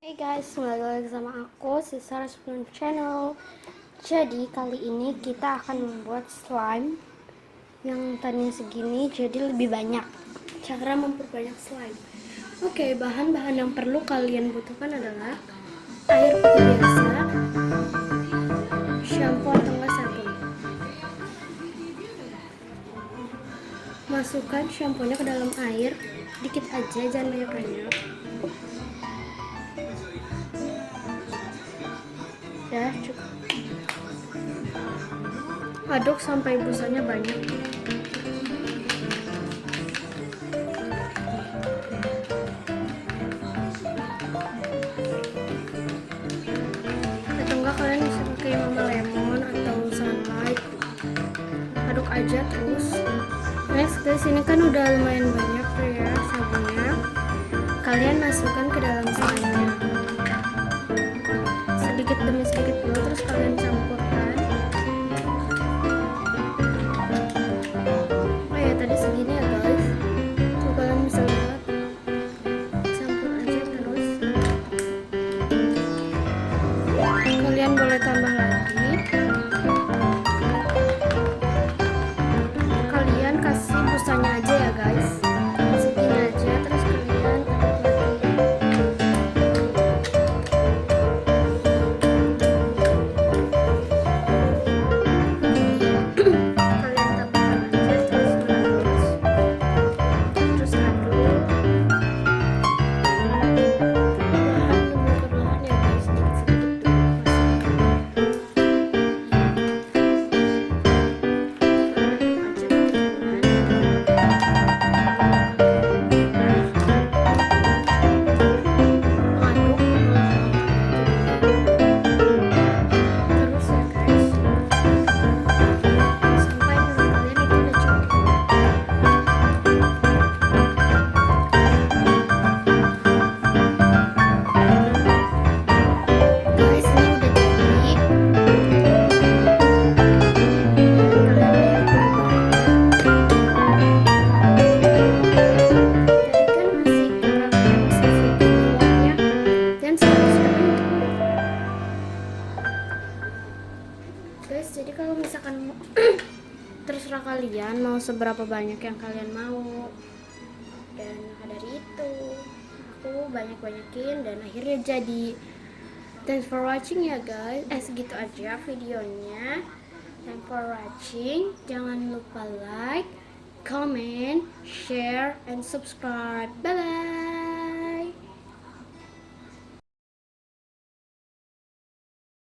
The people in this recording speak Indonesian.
Hey guys, kembali lagi sama aku, si Sarah Channel. Jadi kali ini kita akan membuat slime yang tadinya segini jadi lebih banyak. Cara memperbanyak slime. Oke, bahan-bahan yang perlu kalian butuhkan adalah air putih biasa, shampoo atau enggak sabun. Masukkan shampoo-nya ke dalam air, dikit aja, jangan banyak-banyak. Ya, cukup. Aduk sampai busanya banyak. Atau enggak kalian bisa pakai mama lemon atau sunlight. Aduk aja terus. Next guys, ini kan udah lumayan banyak tuh ya sabunnya. Kalian masukkan ke dalam slime-nya. Sedikit demi sedikit dulu, terus kalian campurkan. Oh ya, tadi segini ya guys. Tuh kalian bisa lihat. Campur aja terus. Kalian boleh tambah lagi. Kalian kasih busanya aja ya guys. Segini aja, terus kalian guys, jadi kalau misalkan terserah kalian mau seberapa banyak yang kalian mau, dan maka dari itu aku banyak-banyakin dan akhirnya jadi. Thanks for watching ya guys. Segitu aja videonya. Thanks for watching. Jangan lupa like, comment, share, and subscribe. Bye bye.